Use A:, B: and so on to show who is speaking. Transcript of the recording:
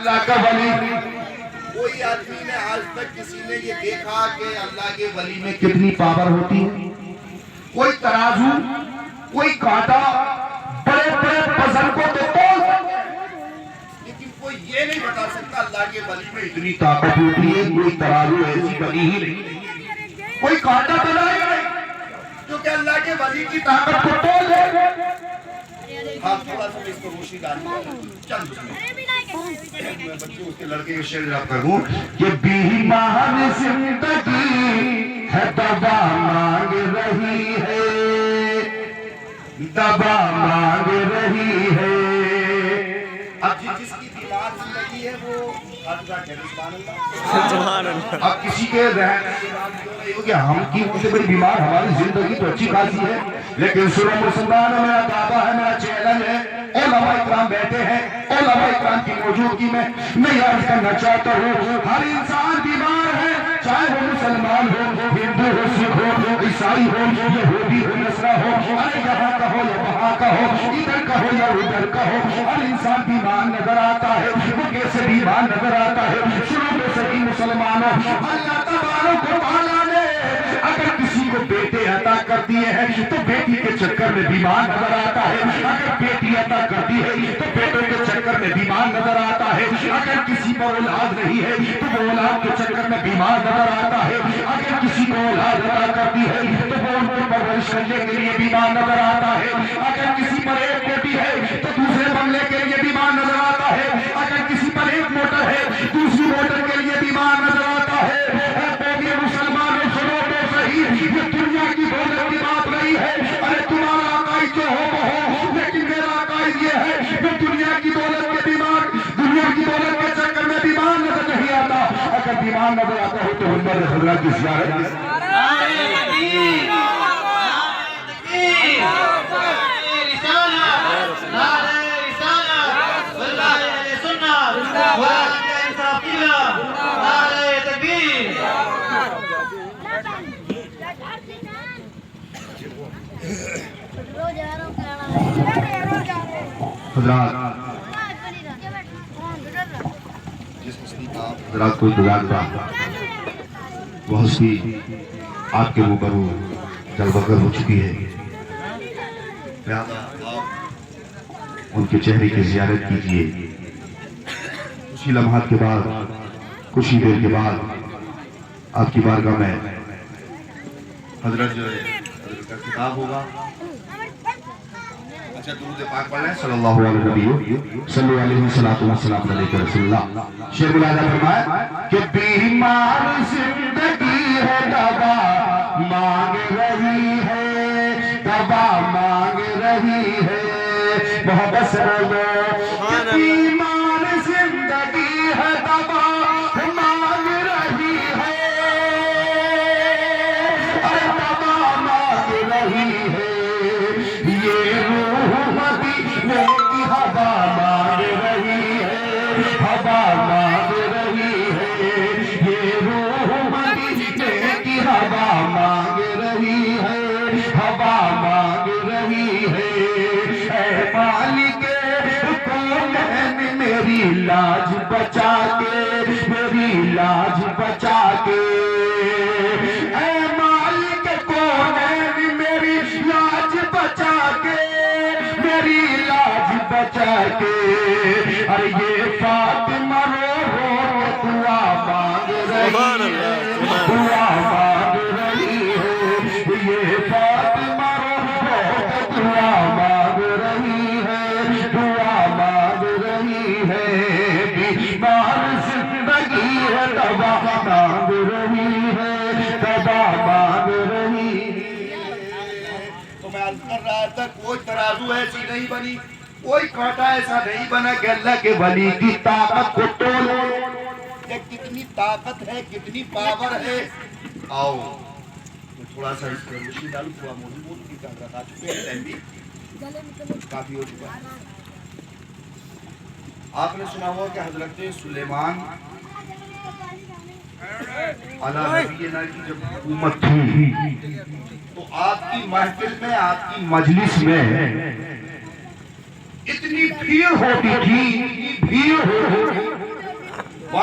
A: اللہ کا ولی.
B: کوئی آدمی نے آج تک کسی نے یہ دیکھا کہ اللہ کے ولی میں
A: کتنی پاور ہوتی ہے؟ کوئی ترازو، کوئی کانٹا بڑے بڑے وزن کو تو تول،
B: لیکن کوئی یہ نہیں بتا سکتا اللہ کے ولی میں
A: اتنی طاقت ہوتی ہے. کوئی ترازو ایسی بنی ہی نہیں، کوئی کانٹا بنا ہی نہیں
B: جو کہ اللہ کے ولی کی
A: طاقت کو تول دے.
B: آپ تھوڑا سا اس کو روشنی ڈالیں چند میں بچوں اس کے لڑکے کے شعر آپ کر دوں
A: کہ بیمار زندگی ہے دوا مانگ رہی ہے، دوا مانگ رہی ہے.
B: اب جس کی بیمار زندگی ہے وہ حضرت ہے
C: سبحان اللہ.
A: اب کسی کے ذہن کہ ہم کی ان سے بڑی بیمار، ہماری زندگی تو اچھی خاصی ہے. لیکن سنو مسلمان، میرا دعویٰ ہے، میرا چیلنج ہے، علماء اکرام بیٹھے ہیں، علماء اکرام کی موجودگی میں میں عرض کرنا چاہتا ہوں ہر انسان بیمار ہے، چاہے وہ مسلمان ہو، ہندو ہو، سکھ ہو، عیسائی ہو، یہودی ہو، نصرہ ہو، ارے یہاں کا ہو یا وہاں کا ہو، ادھر کا ہو یا ادھر کا ہو، ہر انسان بیمار نظر آتا ہے. وہ کیسے بیمار نظر آتا ہے؟ شروع میں صحیح مسلمانوں، اللہ تبارک و تعالیٰ نے اگر کسی کو بیٹے عطا کر دیے ہیں تو بیٹی کے چکر میں بیمار نظر آتا ہے. اگر بیٹی عطا کرتی ہے تو بیٹوں کے چکر میں بیمار نظر آتا ہے. اگر کسی پر اولاد نہیں ہے تو وہ اولاد کے چکر میں بیمار نظر آتا ہے. اگر کسی کو اولاد عطا کرتی ہے تو وہ ان کو پرورش کرنے کے لیے بیمار نظر آتا ہے. اگر کسی پر ایک بیٹی ہے تو دوسرے بنگلے کے لیے بیمار نظر آتا ہے. اگر کسی پر ایک موٹر ہے دوسری موٹر کے لیے بیمار نظر آتا ہے. مسلمانوں سنو تو صحیح، یہ دنیا کی دولت کی بات نہیں ہے. ارے تمہارا عقائد جو ہو وہ ہو، لیکن میرا عقائد یہ ہے میں دنیا کی دولت کے بیمار، دنیا کی دولت کے چکر میں بیمار نظر نہیں آتا. اگر بیمار نظر آتا ہو تو حضرت حضرت کی زیارت حضرات کو انتظار تھا. وہ ہستی آپ کے روبرو جلوگر ہو چکی ہے. ان کے چہرے کی زیارت کیجیے. کچھ ہی لمحات کے بعد، کچھ ہی دیر کے بعد آپ کی بارگاہ میں
B: حضرت جو ہے حضرت کا خطاب ہوگا. اچھا درود پاک پڑھ لیں.
A: صلی اللہ علیہ وسلم صلی علیہ وسلم علیہ رسول اللہ. شیخ ملاحظہ فرمائے کہ بیمار زندگی ہے دوا مانگ رہی ہے، دوا مانگ رہی ہے. محبت سے بولو کہ بیمار زندگی ہے دوا مانگ رہی ہے، دوا مانگ رہی ہے. یہ روح مدینے کی ہوا مانگ رہی ہے، ہوا مانگ رہی ہے. یہ روح مدینے کی ہوا مانگ رہی ہے، ہوا مانگ رہی ہے. اے مالک کونین میری لاج بچا کے، میری لاج بچا کے. اے مالک کونین میری لاج بچا کے، میری لاج بچا کے. ارے یہ فاطمہ رو رو کے دعا مانگ رہی ہے، دعا مانگ رہی ہے. یہ فاطمہ رو رو کے دعا مانگ رہی ہے، دعا مانگ رہی ہے. بیمار زندگی ہے دوا مانگ رہی ہے، دوا مانگ رہی ہے.
B: تو میں عرض کر رہا تھا کوئی ترازو ایسی نہیں بنی، کوئی کانٹا ایسا نہیں بنا کہ اللہ کے ولی کی طاقت کو تولو. یہ کتنی طاقت ہے، کتنی پاور ہے. آؤ میں تھوڑا سا اس پر روشنی ڈالوں. تھوڑا موضوع کی طرف آ چکے ہیں، ٹائم بھی کافی ہو چکا ہے. آپ نے سنا ہوا کہ حضرت سلیمان علیہ نبینا کی جب حکومت تھی تو آپ کی محفل میں، آپ کی مجلس میں اتنی بھیڑ ہوتی تھی، اتنی بھیڑ ہوتی